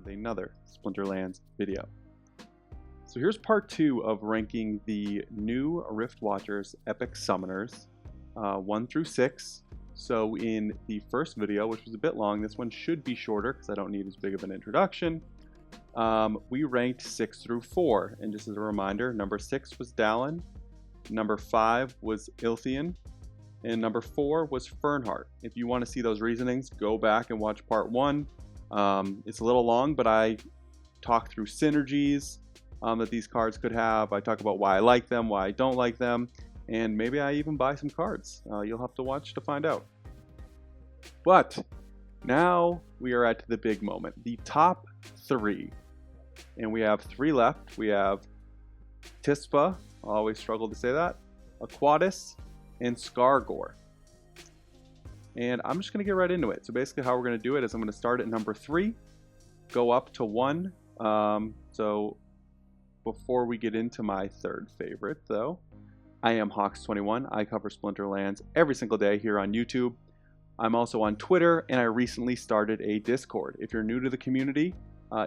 with another Splinterlands video. So here's part 2 of ranking the new Riftwatchers epic summoners 1 through 6. So in the first video, which was a bit long, this one should be shorter because I don't need as big of an introduction. We ranked 6 through 4, and just as a reminder, number 6 was Dallin, number 5 was Ilthian, and number 4 was Fernheart. If you want to see those reasonings, go back and watch part 1. It's a little long, but I talk through synergies that these cards could have. I talk about why I like them, why I don't like them, and maybe I even buy some cards. You'll have to watch to find out. But now we are at the big moment, the top 3. And we have 3 left. We have Tispa, I always struggle to say that, Aquatis, and Skargor. And I'm just going to get right into it. So basically how we're going to do it is I'm going to start at number 3, go up to 1. So before we get into my third favorite though, I am Hawks21. I cover Splinterlands every single day here on YouTube. I'm also on Twitter, and I recently started a Discord. If you're new to the community,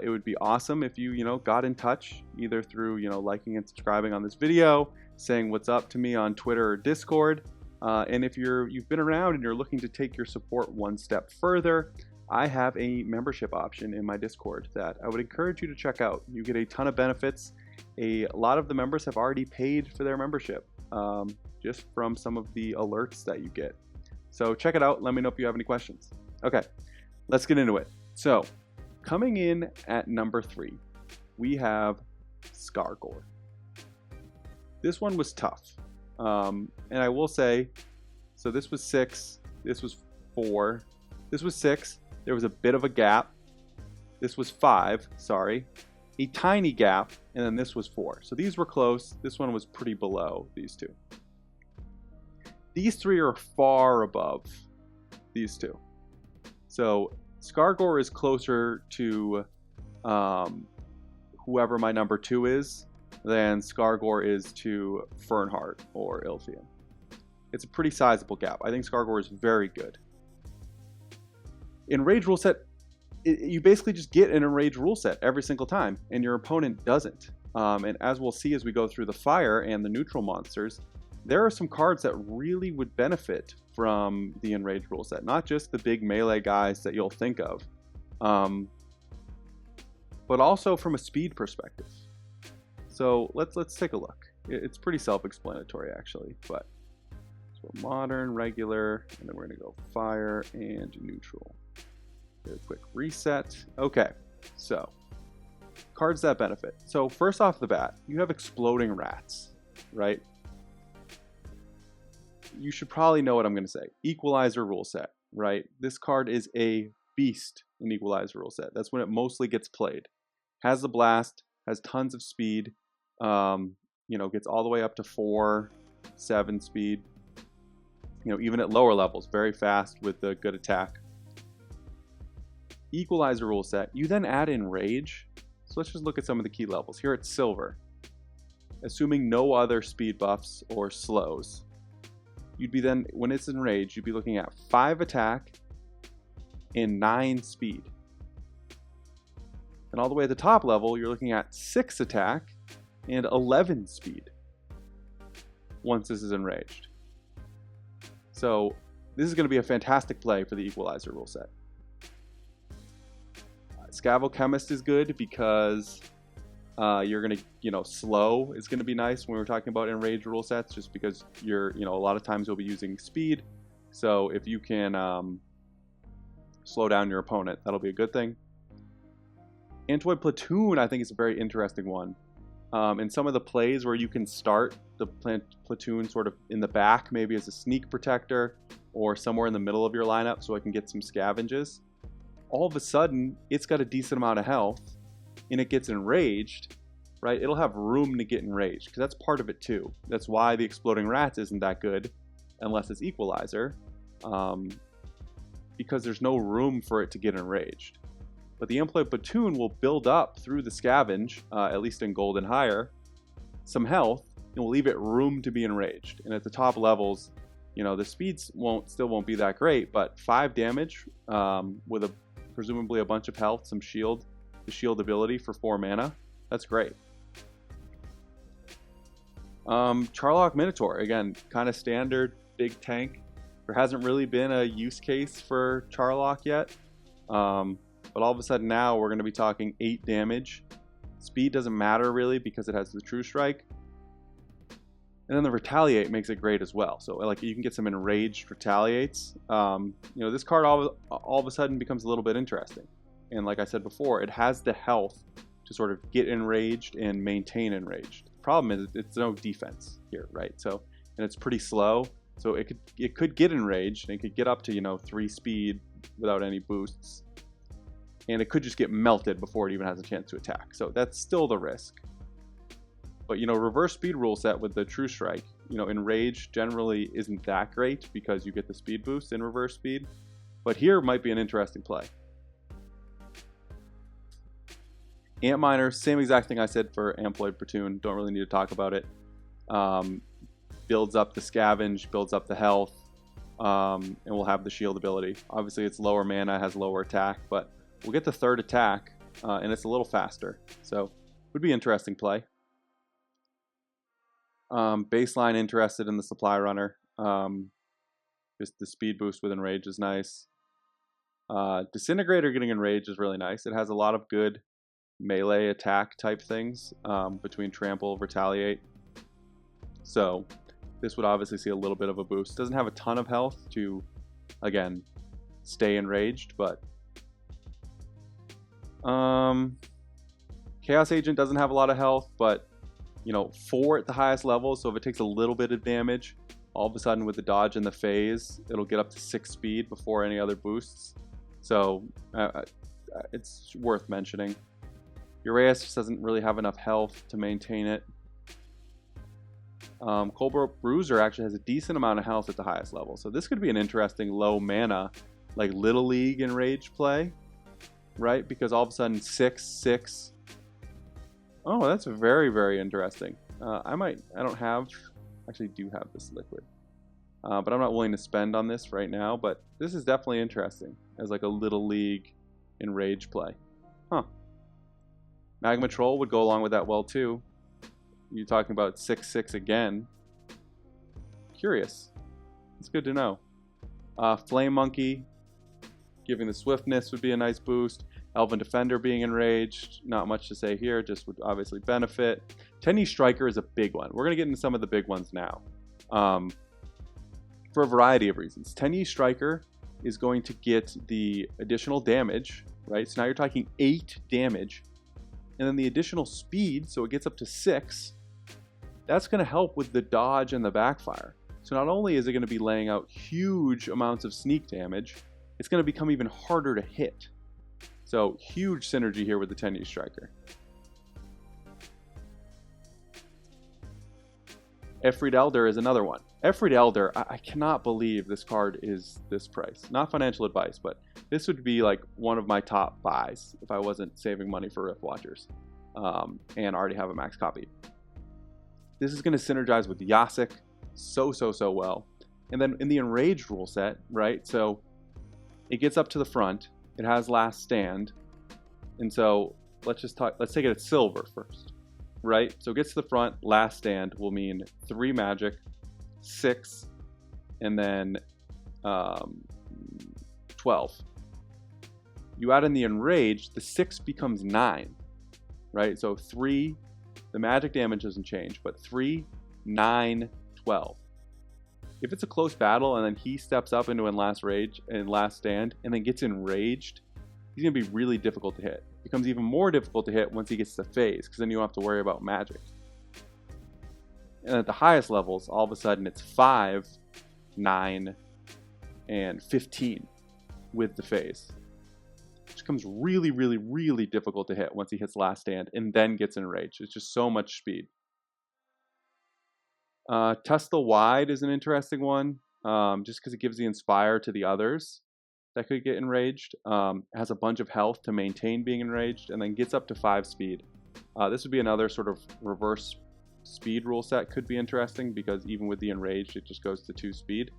it would be awesome if you got in touch either through liking and subscribing on this video, saying what's up to me on Twitter or Discord. And if you've been around and you're looking to take your support one step further, I have a membership option in my Discord that I would encourage you to check out. You get a ton of benefits. A lot of the members have already paid for their membership just from some of the alerts that you get. So check it out. Let me know if you have any questions. Okay, let's get into it. So coming in at number 3, we have Skargor. This one was tough. And I will say, so this was 6, this was 4, this was 6, there was a bit of a gap, this was 5, sorry, a tiny gap, and then this was 4. So these were close. This one was pretty below these 2. These 3 are far above these 2. So Skargor is closer to whoever my number 2 is than Skargor is to Fernheart or Ilthian. It's a pretty sizable gap. I think Skargor is very good. In Rage rule set, you basically just get an enraged rule set every single time, and your opponent doesn't. And as we'll see as we go through the fire and the neutral monsters, there are some cards that really would benefit from the enraged rule set. Not just the big melee guys that you'll think of, but also from a speed perspective. So let's take a look. It's pretty self-explanatory actually, but so modern, regular, and then we're gonna go fire and neutral. Do a quick reset. Okay, so cards that benefit. So first off the bat, you have exploding rats, right? You should probably know what I'm gonna say. Equalizer rule set, right? This card is a beast in Equalizer rule set. That's when it mostly gets played. Has the blast, has tons of speed, gets all the way up to 4-7 speed. Even at lower levels, very fast with the good attack. Equalizer rule set, you then add in Rage. So let's just look at some of the key levels. Here it's Silver. Assuming no other speed buffs or slows, you'd be then, when it's in Rage, you'd be looking at 5 attack and 9 speed. And all the way at the top level, you're looking at 6 attack and 11 speed once this is enraged. So this is going to be a fantastic play for the Equalizer rule set. Scavo Chemist is good because you're going to, slow is going to be nice when we're talking about enraged rule sets, just because you're, a lot of times you'll be using speed. So if you can slow down your opponent, that'll be a good thing. Antoid Platoon, I think, is a very interesting one. And some of the plays where you can start the platoon sort of in the back, maybe as a sneak protector, or somewhere in the middle of your lineup so I can get some scavenges. All of a sudden, it's got a decent amount of health, and it gets enraged, right? It'll have room to get enraged, because that's part of it too. That's why the Exploding Rats isn't that good, unless it's Equalizer, because there's no room for it to get enraged. But the Employed Platoon will build up through the scavenge, at least in gold and higher, some health, and will leave it room to be enraged. And at the top levels, the speeds still won't be that great, but 5 damage with presumably a bunch of health, some shield, the shield ability for 4 mana. That's great. Charlock Minotaur, again, kind of standard, big tank. There hasn't really been a use case for Charlock yet. But all of a sudden now we're going to be talking 8 damage. Speed doesn't matter really because it has the True Strike. And then the Retaliate makes it great as well. So like you can get some enraged Retaliates. You know, this card all of a sudden becomes a little bit interesting. And like I said before, it has the health to sort of get enraged and maintain enraged. The problem is it's no defense here, right? So, and it's pretty slow. So it could get enraged and it could get up to, you know, 3 speed without any boosts. And it could just get melted before it even has a chance to attack. So that's still the risk. But, you know, reverse speed rule set with the True Strike, you know, Enrage generally isn't that great because you get the speed boost in reverse speed. But here might be an interesting play. Antminer, same exact thing I said for Amploid Platoon. Don't really need to talk about it. Builds up the scavenge, builds up the health, and we'll have the shield ability. Obviously, it's lower mana, has lower attack, but we'll get the 3rd attack, and it's a little faster. So, would be interesting play. Baseline interested in the Supply Runner. Just the speed boost with Enrage is nice. Disintegrator getting Enrage is really nice. It has a lot of good melee attack type things between Trample, Retaliate. So, this would obviously see a little bit of a boost. Doesn't have a ton of health to, again, stay enraged, but Chaos Agent doesn't have a lot of health, but you know, 4 at the highest level, so if it takes a little bit of damage, all of a sudden with the dodge and the phase, it'll get up to 6 speed before any other boosts. So it's worth mentioning. Uraeus just doesn't really have enough health to maintain it. Cobra Bruiser actually has a decent amount of health at the highest level, so this could be an interesting low mana, like Little League Enraged play, right? Because all of a sudden 6/6. Oh, that's very, very interesting. I actually do have this liquid, but I'm not willing to spend on this right now. But this is definitely interesting as like a Little League Enraged play. Huh. Magma Troll would go along with that well too. You're talking about 6/6 again. Curious. It's good to know. Flame Monkey, giving the swiftness would be a nice boost. Elven Defender being enraged, not much to say here, just would obviously benefit. Tenyi Striker is a big one. We're going to get into some of the big ones now. For a variety of reasons. Tenyi Striker is going to get the additional damage, right? So now you're talking 8 damage. And then the additional speed, so it gets up to 6. That's going to help with the dodge and the backfire. So not only is it going to be laying out huge amounts of sneak damage, it's going to become even harder to hit. So huge synergy here with the Tenyi Striker. Efreet Elder is another one. Efreet Elder, I cannot believe this card is this price. Not financial advice, but this would be like one of my top buys if I wasn't saving money for Riftwatchers and already have a max copy. This is going to synergize with Yasik so well. And then in the Enraged rule set, right? So it gets up to the front. It has Last Stand. And so let's take it at silver first, right? So it gets to the front. Last Stand will mean 3 magic, 6, and then 12. You add in the Enraged, the 6 becomes 9, right? So 3, the magic damage doesn't change, but 3, 9, 12. If it's a close battle and then he steps up into Last Stand and then gets enraged, he's going to be really difficult to hit. It becomes even more difficult to hit once he gets to phase, because then you don't have to worry about magic. And at the highest levels, all of a sudden it's 5, 9, and 15 with the phase. Which becomes really difficult to hit once he hits Last Stand and then gets enraged. It's just so much speed. Tesla Wide is an interesting one, just because it gives the Inspire to the others that could get enraged. Has a bunch of health to maintain being enraged, and then gets up to 5 speed. This would be another sort of reverse speed rule set. Could be interesting because even with the enraged, it just goes to 2 speed.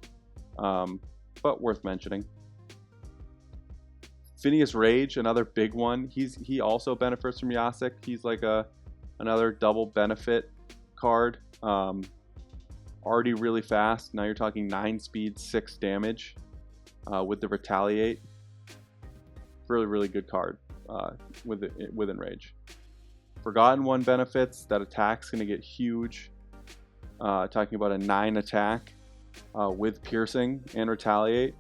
But worth mentioning. Phineas Rage, another big one. He also benefits from Yasik. He's like another double benefit card. Already really fast. Now you're talking 9 speed, 6 damage with the Retaliate. Really, really good card with Enrage. Forgotten One benefits. That attack's going to get huge. Talking about a 9 attack with Piercing and Retaliate.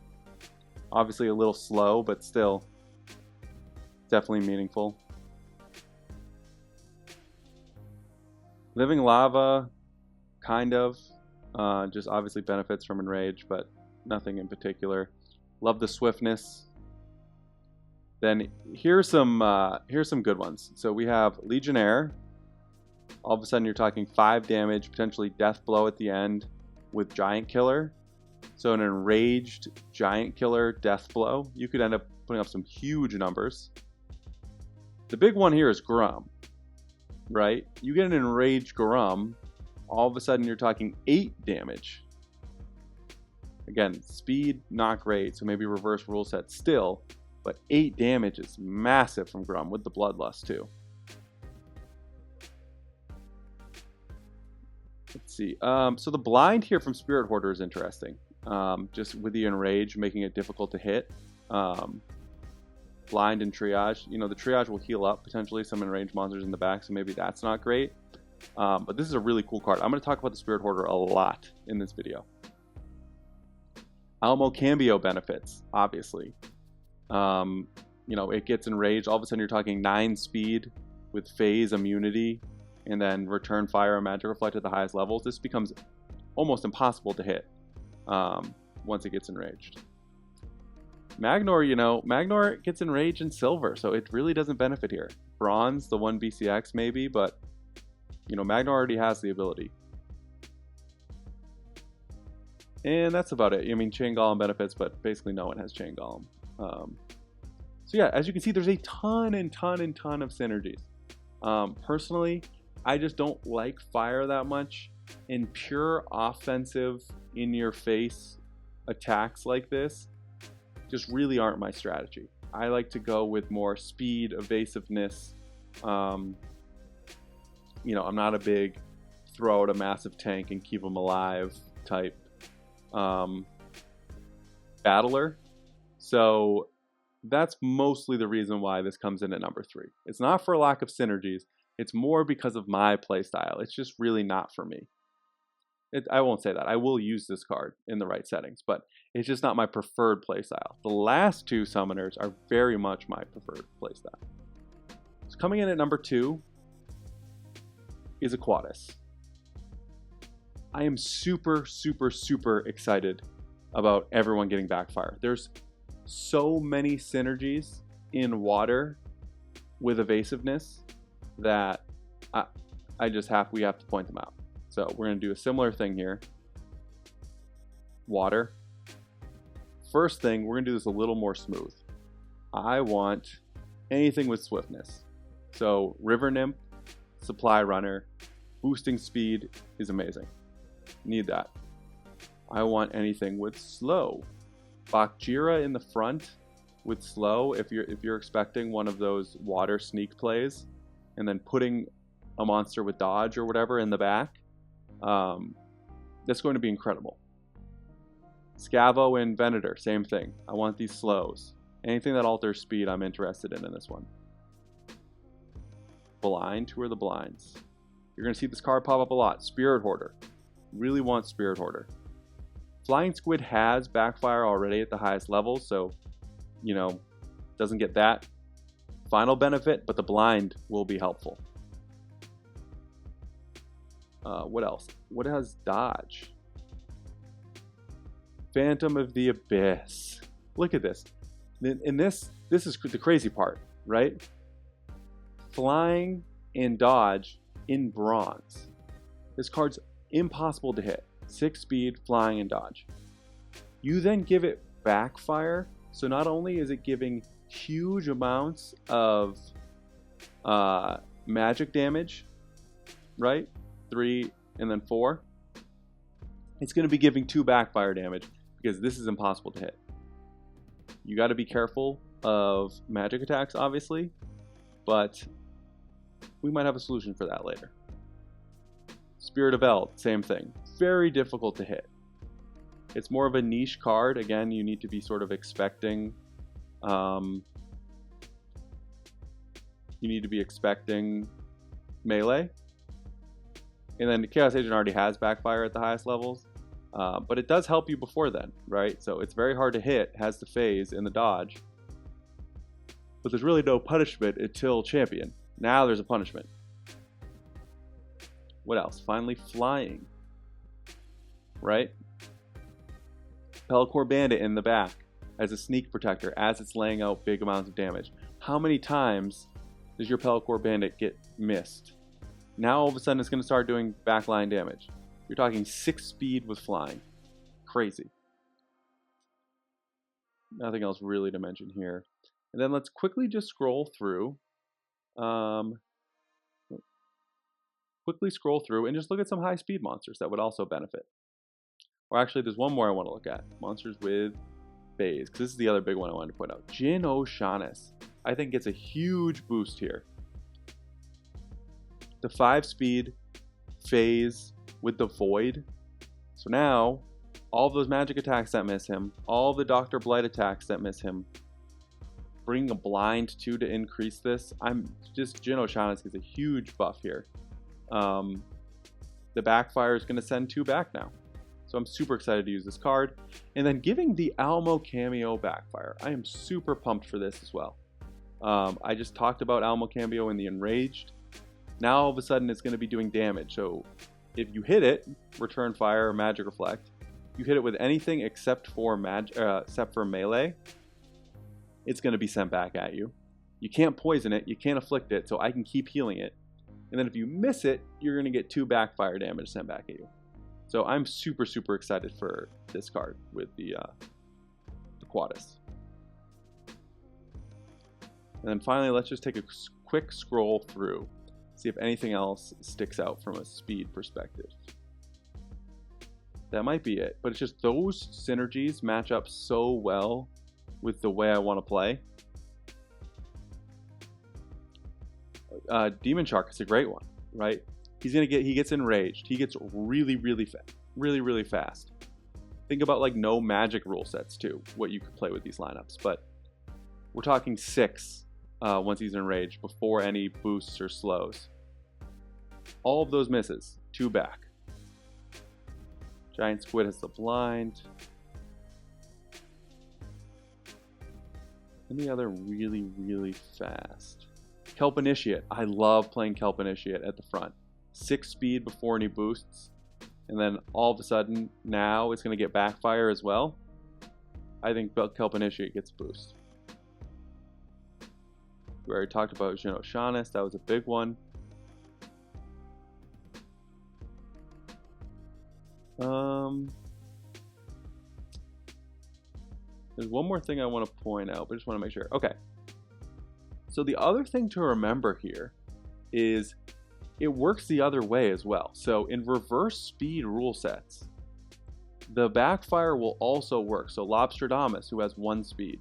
Obviously a little slow, but still definitely meaningful. Living Lava, kind of. Just obviously benefits from Enrage, but nothing in particular. Love the Swiftness. Then here's some good ones. So we have Legionnaire. All of a sudden you're talking 5 damage, potentially Death Blow at the end with Giant Killer. So an enraged Giant Killer Death Blow, you could end up putting up some huge numbers. The big one here is Grum, right? You get an enraged Grum, all of a sudden you're talking 8 damage. Again, speed, not great, so maybe reverse rule set still, but 8 damage is massive from Grum with the Bloodlust too. Let's see. So the blind here from Spirit Hoarder is interesting. Just with the Enrage making it difficult to hit. Blind and Triage. You know, the Triage will heal up potentially some Enraged monsters in the back, so maybe that's not great. But this is a really cool card. I'm going to talk about the Spirit Hoarder a lot in this video. Almo Cambio benefits, obviously. You know, it gets Enraged. All of a sudden you're talking 9 speed with Phase Immunity. And then Return Fire and Magic Reflect at the highest levels. This becomes almost impossible to hit once it gets enraged. Magnor, you know, Magnor gets enraged in silver, so it really doesn't benefit here. Bronze, the 1 BCX maybe, but, you know, Magnor already has the ability. And that's about it. I mean, Chain Golem benefits, but basically no one has Chain Golem. So yeah, as you can see, there's a ton of synergies. Personally, I just don't like fire that much. In pure offensive, in-your-face attacks like this, just really aren't my strategy. I like to go with more speed, evasiveness. You know, I'm not a big throw out a massive tank and keep them alive type battler. So that's mostly the reason why this comes in at number 3. It's not for a lack of synergies. It's more because of my playstyle. It's just really not for me. I won't say that. I will use this card in the right settings, but it's just not my preferred playstyle. The last 2 summoners are very much my preferred playstyle. So coming in at number 2 is Aquatus. I am super excited about everyone getting Backfire. There's so many synergies in water with evasiveness that we have to point them out. So we're going to do a similar thing here. Water. First thing, we're going to do this a little more smooth. I want anything with swiftness. So River Nymph, Supply Runner, boosting speed is amazing. Need that. I want anything with slow. Bakjira in the front with slow, if you're expecting one of those water sneak plays, and then putting a monster with dodge or whatever in the back, that's going to be incredible. Scavo and Venator, same thing. I want these slows. Anything that alters speed, I'm interested in this one. Blind, who are the blinds? You're going to see this card pop up a lot. Spirit Hoarder. Really want Spirit Hoarder. Flying Squid has Backfire already at the highest level, so, you know, doesn't get that final benefit, but the blind will be helpful. What else? What has dodge? Phantom of the Abyss. Look at this. In this is the crazy part, right? Flying and dodge in bronze. This card's impossible to hit. 6 speed, flying, and dodge. You then give it Backfire, so not only is it giving huge amounts of magic damage, right? 3 and then 4. It's going to be giving 2 Backfire damage because this is impossible to hit. You got to be careful of magic attacks, obviously, but we might have a solution for that later. Spirit of Eld, same thing. Very difficult to hit. It's more of a niche card. Again, you need to be sort of expecting melee. And then the Chaos Agent already has backfire at the highest levels. But it does help you before then, right? So it's very hard to hit, has the phase and the dodge. But there's really no punishment until champion. Now there's a punishment. What else? Finally, flying. Right? Pelacor Bandit in the back as a sneak protector as it's laying out big amounts of damage. How many times does your Pelacor Bandit get missed? Now all of a sudden it's going to start doing backline damage. You're talking 6 speed with flying. Crazy. Nothing else really to mention here. And then let's quickly just scroll through. Quickly scroll through and just look at some high speed monsters that would also benefit. Or actually, there's one more I want to look at. Monsters with phase. Because this is the other big one I wanted to point out. Jin O'Shaughnessy, I think gets a huge boost here. The 5 speed phase with the Void. So now, all of those magic attacks that miss him, all the Dr. Blight attacks that miss him, bringing a blind too to increase this. Jin O'Shaughnessy gets a huge buff here. The backfire is going to send 2 back now. So I'm super excited to use this card. And then giving the Almo cameo backfire. I am super pumped for this as well. I just talked about Almo cameo in the Enraged. Now all of a sudden it's going to be doing damage. So if you hit it, return fire or magic reflect, you hit it with anything except for melee, it's going to be sent back at you. You can't poison it, you can't afflict it, so I can keep healing it. And then if you miss it, you're going to get 2 backfire damage sent back at you. So I'm super, super excited for this card with the Quadus. And then finally, let's just take a quick scroll through. See if anything else sticks out from a speed perspective. That might be it. But it's just those synergies match up so well with the way I want to play. Demon Shark is a great one, right? He gets enraged. He gets really fast. Think about like no magic rule sets too, what you could play with these lineups. But we're talking 6 once he's enraged before any boosts or slows. All of those misses, 2 back. Giant Squid has the blind. Any other really fast? Kelp Initiate. I love playing Kelp Initiate at the front. 6 speed before any boosts. And then all of a sudden, now it's going to get backfire as well. I think Kelp Initiate gets a boost. We already talked about Jin O'Shaughnessy. That was a big one. There's one more thing I want to point out, but I just want to make sure. Okay. So the other thing to remember here is it works the other way as well. So in reverse speed rule sets, the backfire will also work. So Lobstradamus, who has 1 speed.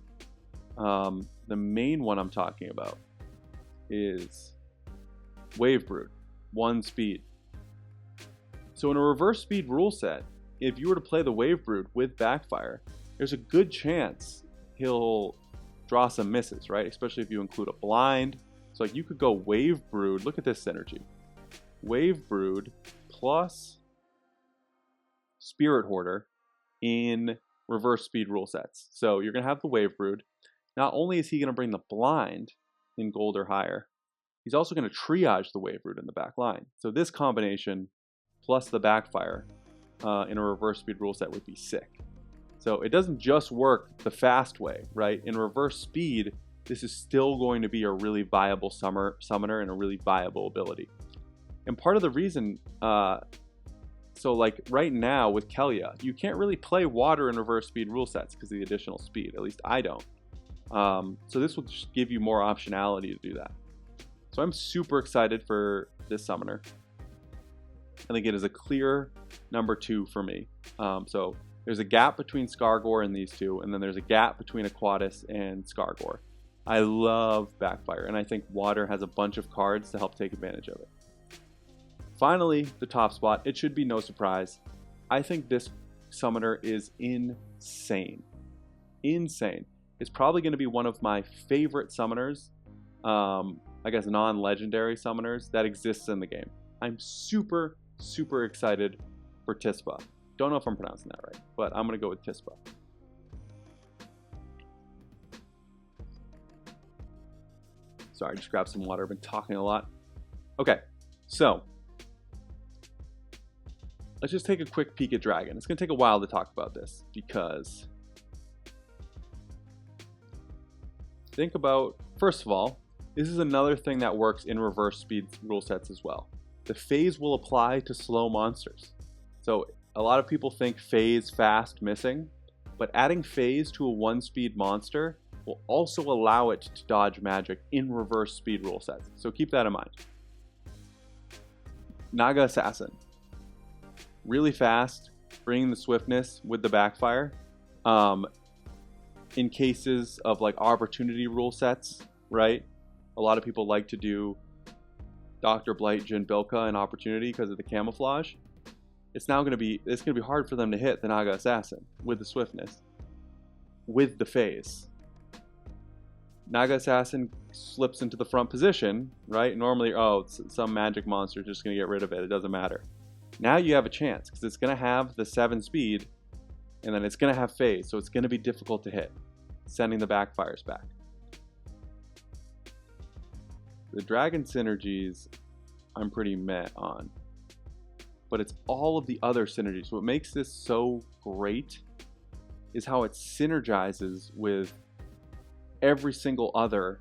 The main one I'm talking about is Wave Brood, 1 speed. So in a reverse speed rule set, if you were to play the Wave Brood with backfire, there's a good chance he'll draw some misses, right? Especially if you include a blind. So like you could go Wave Brood. Look at this synergy. Wave Brood plus Spirit Hoarder in reverse speed rule sets. So you're going to have the Wave Brood. Not only is he going to bring the blind in gold or higher, he's also going to triage the Wave Brood in the back line. So this combination plus the backfire in a reverse speed rule set would be sick. So it doesn't just work the fast way, right? In reverse speed, this is still going to be a really viable summoner and a really viable ability. And part of the reason, so like right now with Kelia, you can't really play water in reverse speed rule sets because of the additional speed. At least I don't. So this will just give you more optionality to do that. So I'm super excited for this summoner. I think it is a clear number 2 for me. So there's a gap between Skargor and these two, and then there's a gap between Aquatis and Skargor. I love Backfire, and I think Water has a bunch of cards to help take advantage of it. Finally, the top spot. It should be no surprise. I think this summoner is insane. Insane. It's probably going to be one of my favorite summoners, I guess non-legendary summoners that exists in the game. I'm super, super excited for Tispa. Don't know if I'm pronouncing that right, but I'm going to go with Tispa. Sorry, just grab some water. I've been talking a lot. Okay, so let's just take a quick peek at Dragon. It's going to take a while to talk about this because think about, first of all, this is another thing that works in reverse speed rule sets as well. The phase will apply to slow monsters. So a lot of people think phase fast missing, but adding phase to a 1-speed monster will also allow it to dodge magic in reverse speed rule sets. So keep that in mind. Naga Assassin. Really fast, bringing the swiftness with the backfire. In cases of like opportunity rule sets, right? A lot of people like to do Dr. Blight, Jin Bilka, and opportunity because of the camouflage. It's going to be hard for them to hit the Naga Assassin with the swiftness, with the phase. Naga Assassin slips into the front position, right? Normally, some magic monster is just going to get rid of it. It doesn't matter. Now you have a chance because it's going to have the 7 speed, and then it's going to have phase, so it's going to be difficult to hit, sending the backfires back. The dragon synergies, I'm pretty meh on. But it's all of the other synergies. What makes this so great is how it synergizes with every single other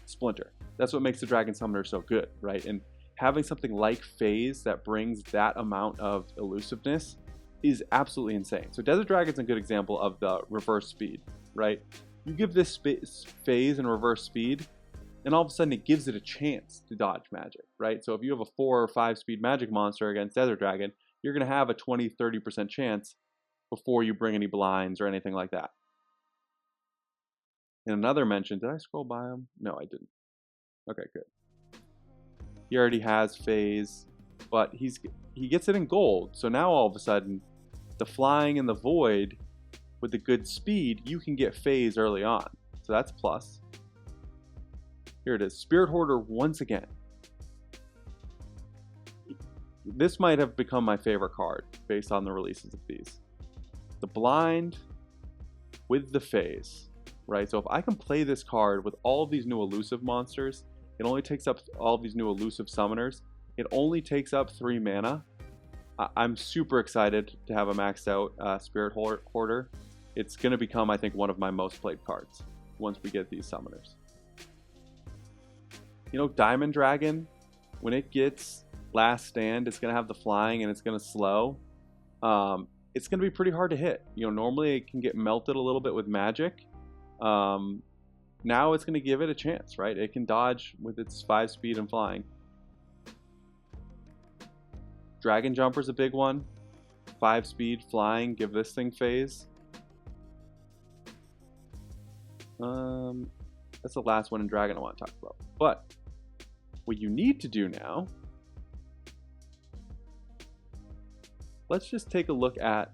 Splinter. That's what makes the Dragon Summoner so good, right? And having something like Phase that brings that amount of elusiveness is absolutely insane. So Desert Dragon's a good example of the reverse speed, right? You give this Phase and reverse speed, and all of a sudden it gives it a chance to dodge magic, right? So if you have a 4 or 5 speed magic monster against Desert Dragon, you're going to have a 20-30% chance before you bring any blinds or anything like that. In another mention, did I scroll by him? No, I didn't. Okay, good. He already has phase, but he gets it in gold. So now all of a sudden, the flying in the void with the good speed, you can get phase early on. So that's plus. Here it is, Spirit Hoarder once again. This might have become my favorite card based on the releases of these. The blind with the phase, right? So if I can play this card with all of these new elusive monsters, it only takes up all of these new elusive summoners. It only takes up 3 mana. I'm super excited to have a maxed out Spirit Hoarder. It's going to become, I think, one of my most played cards once we get these summoners. You know, Diamond Dragon, when it gets Last Stand, it's going to have the flying and it's going to slow. It's going to be pretty hard to hit. You know, normally it can get melted a little bit with magic. Now it's going to give it a chance, right? It can dodge with its 5 speed and flying. Dragon Jumper's a big one. 5 speed, flying, give this thing phase. That's the last one in Dragon I want to talk about. But what you need to do now, let's just take a look at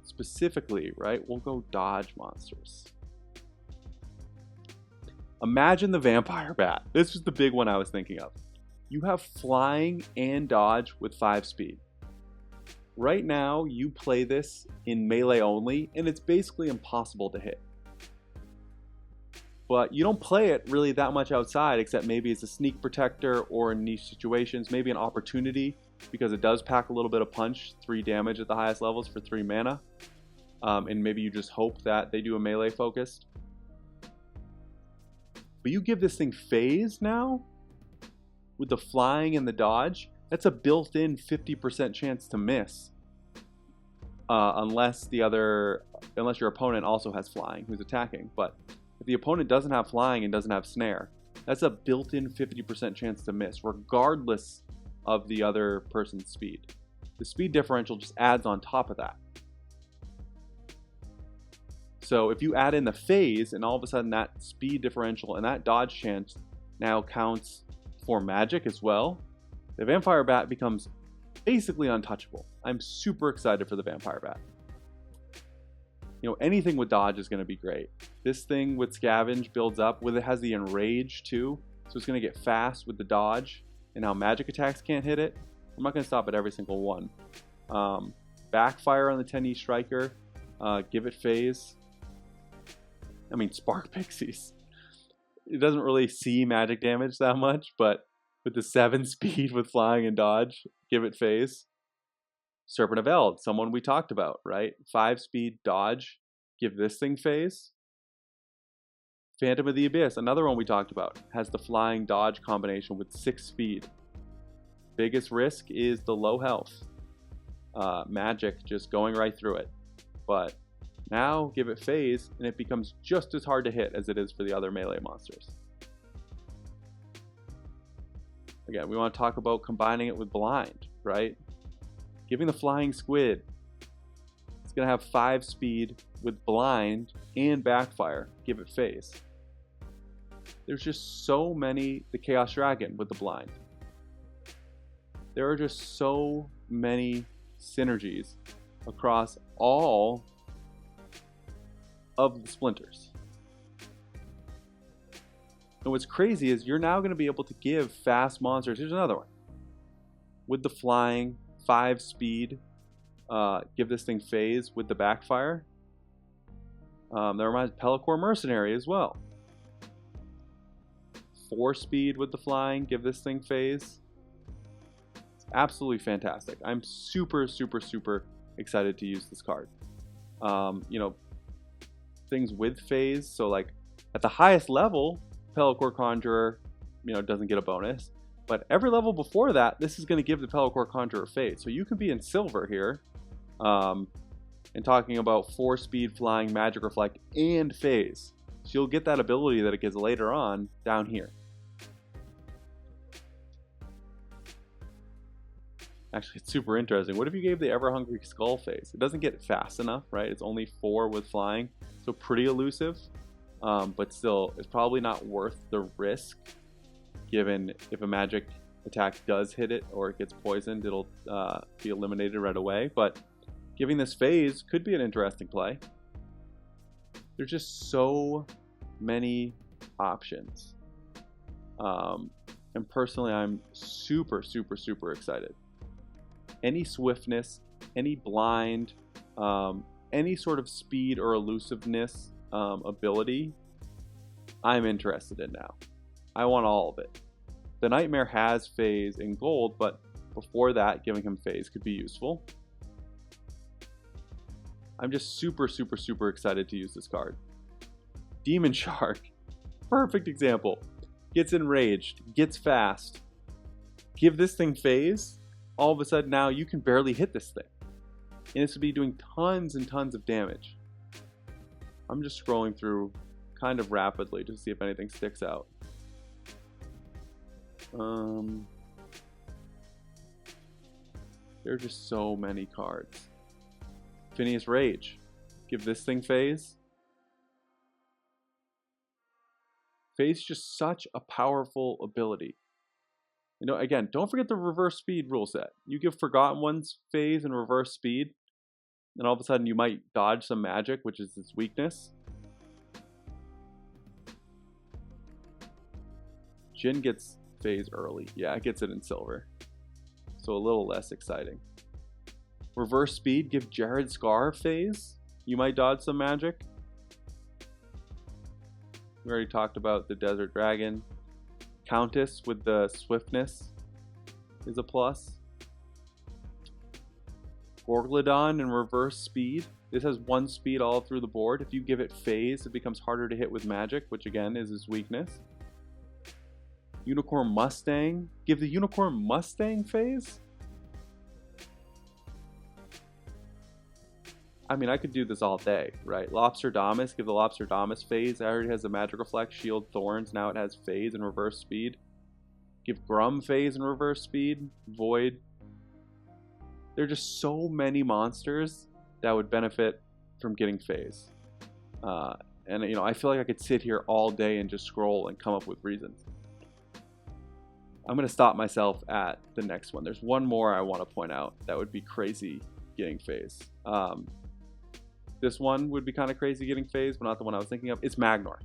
specifically, right? We'll go dodge monsters. Imagine the Vampire Bat. This was the big one I was thinking of. You have flying and dodge with 5 speed. Right now, you play this in melee only, and it's basically impossible to hit. But you don't play it really that much outside, except maybe it's a sneak protector or in niche situations, maybe an opportunity, because it does pack a little bit of punch, 3 damage at the highest levels for 3 mana. And maybe you just hope that they do a melee focused. But you give this thing phase now, with the flying and the dodge, that's a built-in 50% chance to miss. Unless your opponent also has flying, who's attacking. But if the opponent doesn't have flying and doesn't have snare, that's a built-in 50% chance to miss, regardless of the other person's speed. The speed differential just adds on top of that. So if you add in the phase, and all of a sudden that speed differential and that dodge chance now counts for magic as well, the Vampire Bat becomes basically untouchable. I'm super excited for the Vampire Bat. You know, anything with dodge is going to be great. This thing with Scavenge builds up. With it has the Enrage too, so it's going to get fast with the dodge. And now magic attacks can't hit it. I'm not going to stop at every single one. Backfire on the 10E Striker. Give it phase. I mean, Spark Pixies. It doesn't really see magic damage that much, but with the 7 speed with flying and dodge, give it phase. Serpent of Eld, someone we talked about, right? 5 speed dodge, give this thing phase. Phantom of the Abyss, another one we talked about, has the flying dodge combination with 6 speed. Biggest risk is the low health. Magic just going right through it. But now give it phase and it becomes just as hard to hit as it is for the other melee monsters. Again, we want to talk about combining it with blind, right? Giving the flying squid, it's going to have 5 speed with blind and backfire. Give it phase. There's just so many. The Chaos Dragon with the blind. There are just so many synergies across all of the splinters. And what's crazy is you're now going to be able to give fast monsters. Here's another one. With the flying, 5 speed, give this thing phase with the backfire. That reminds me, Pelacor Mercenary as well. 4 speed with the flying, give this thing phase. It's absolutely fantastic. I'm super, super, super excited to use this card. You know, things with phase, so like at the highest level, Pelacor Conjurer, you know, doesn't get a bonus. But every level before that, this is going to give the Pelacor Conjurer phase. So you can be in silver here, and talking about 4 speed flying, magic reflect, and phase. So you'll get that ability that it gets later on down here. Actually, it's super interesting. What if you gave the Ever Hungry Skull phase? It doesn't get fast enough, right? It's only 4 with flying, so pretty elusive. But still, it's probably not worth the risk, given if a magic attack does hit it or it gets poisoned, it'll be eliminated right away. But giving this phase could be an interesting play. There's just so many options. And personally, I'm super, super, super excited. Any swiftness, any blind, any sort of speed or elusiveness ability, I'm interested in now. I want all of it. The Nightmare has phase in gold, but before that, giving him phase could be useful. I'm just super, super, super excited to use this card. Demon Shark, perfect example. Gets enraged, gets fast. Give this thing phase, all of a sudden now you can barely hit this thing. And this would be doing tons and tons of damage. I'm just scrolling through kind of rapidly to see if anything sticks out. There are just so many cards. Phineas Rage. Give this thing phase. Phase is just such a powerful ability. You know, again, don't forget the reverse speed rule set. You give Forgotten Ones phase and reverse speed, and all of a sudden you might dodge some magic, which is its weakness. Jin gets phase early. Yeah, it gets it in silver. So a little less exciting. Reverse speed, give Jared Scar phase. You might dodge some magic. We already talked about the Desert Dragon. Countess with the swiftness is a plus. Gorglodon and reverse speed. This has 1 speed all through the board. If you give it phase, it becomes harder to hit with magic, which again is his weakness. Unicorn Mustang. Give the Unicorn Mustang phase? I mean, I could do this all day, right? Lobsterdamus, give the Lobsterdamus phase. It already has a Magic Reflect, Shield, Thorns. Now it has phase and reverse speed. Give Grum phase and reverse speed. Void. There are just so many monsters that would benefit from getting phase. And you know, I feel like I could sit here all day and just scroll and come up with reasons. I'm going to stop myself at the next one. There's one more I want to point out that would be crazy getting phase. This one would be kind of crazy getting phase, but not the one I was thinking of. It's Magnor.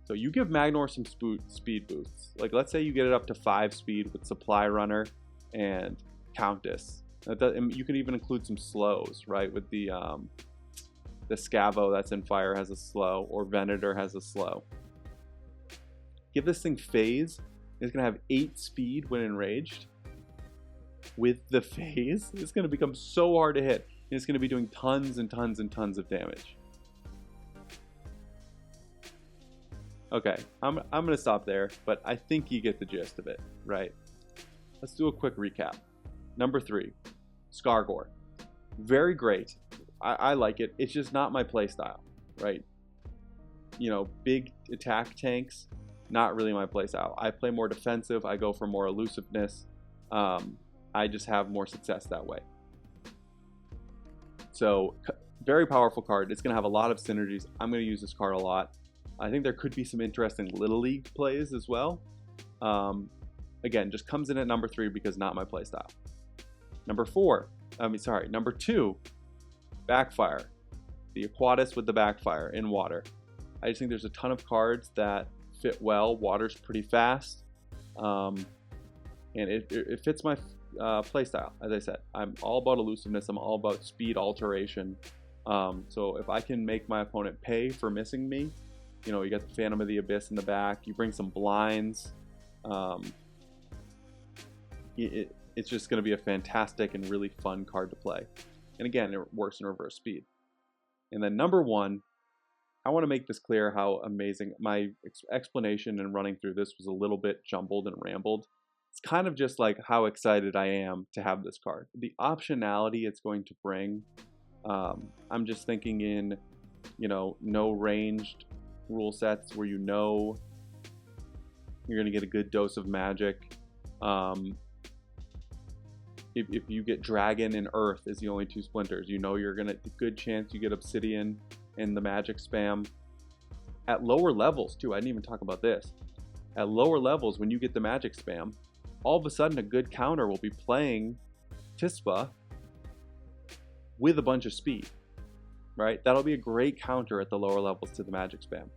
So you give Magnor some speed boosts. Like, let's say you get it up to 5 speed with Supply Runner and Countess. You can even include some slows, right? With the Scavo that's in fire has a slow, or Venator has a slow. Give this thing phase. It's going to have 8 speed when enraged. With the phase, it's going to become so hard to hit. And it's going to be doing tons and tons and tons of damage. Okay, I'm going to stop there, but I think you get the gist of it, right? Let's do a quick recap. Number 3, Skargor. Very great. I like it. It's just not my playstyle, right? You know, big attack tanks, not really my playstyle. I play more defensive. I go for more elusiveness. I just have more success that way. So, very powerful card. It's going to have a lot of synergies. I'm going to use this card a lot. I think there could be some interesting Little League plays as well. Again, just comes in at number 3 because not my playstyle. Number 2, Backfire. The Aquatis with the Backfire in water. I just think there's a ton of cards that fit well. Water's pretty fast. And it fits my playstyle. As I said, I'm all about elusiveness. I'm all about speed alteration. So if I can make my opponent pay for missing me, you know, you got the Phantom of the Abyss in the back. You bring some blinds. It's just going to be a fantastic and really fun card to play. And again, it works in reverse speed. And then number 1, I want to make this clear how amazing. My explanation and running through this was a little bit jumbled and rambled. It's kind of just like how excited I am to have this card. The optionality it's going to bring, I'm just thinking in, you know, no ranged rule sets where you know you're going to get a good dose of magic. If you get Dragon and Earth as the only 2 splinters, you know you're going to, good chance you get Obsidian and the magic spam. At lower levels too, I didn't even talk about this. At lower levels, when you get the magic spam, all of a sudden a good counter will be playing Tispa with a bunch of speed, right? That'll be a great counter at the lower levels to the magic spam.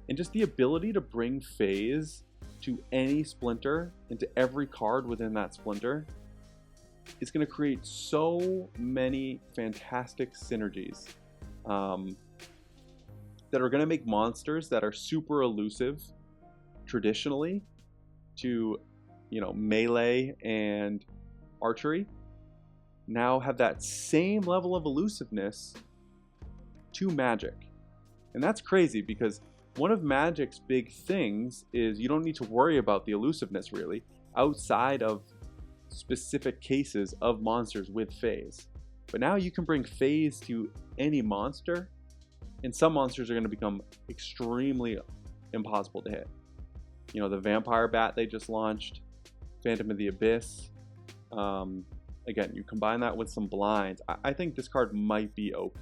And just the ability to bring phase to any splinter, into every card within that splinter, is going to create so many fantastic synergies that are going to make monsters that are super elusive traditionally to, you know, melee and archery now have that same level of elusiveness to magic. And that's crazy because one of Magic's big things is you don't need to worry about the elusiveness really outside of specific cases of monsters with phase. But now you can bring phase to any monster, and some monsters are going to become extremely impossible to hit. You know, the Vampire Bat they just launched, Phantom of the Abyss. Again, you combine that with some blinds. I think this card might be OP.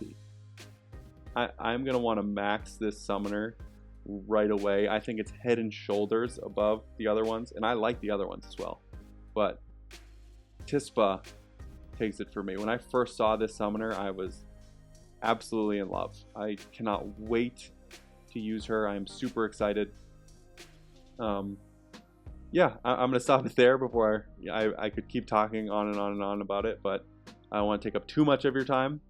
I'm going to want to max this summoner right away. I think it's head and shoulders above the other ones, and I like the other ones as well. But Tispa takes it for me. When I first saw this summoner, I was absolutely in love. I cannot wait to use her. I am super excited. Yeah, I'm going to stop it there before I could keep talking on and on and on about it, but I don't want to take up too much of your time.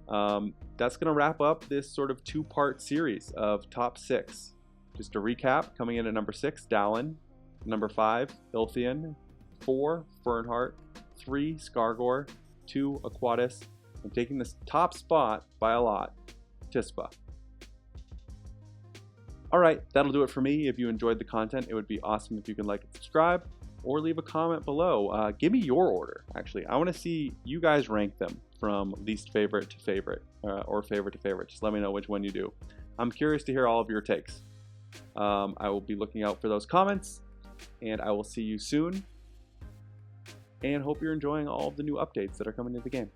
That's going to wrap up this sort of 2-part series of top 6. Just to recap, coming in at number 6, Dallin. Number 5, Ilthian. 4, Fernheart. 3, Skargor. 2, Aquatis. And taking this top spot by a lot, Tispa. Alright, that'll do it for me. If you enjoyed the content, it would be awesome if you can like and subscribe, or leave a comment below. Give me your order, actually. I want to see you guys rank them from least favorite to favorite, or favorite to favorite. Just let me know which one you do. I'm curious to hear all of your takes. I will be looking out for those comments, and I will see you soon. And hope you're enjoying all of the new updates that are coming to the game.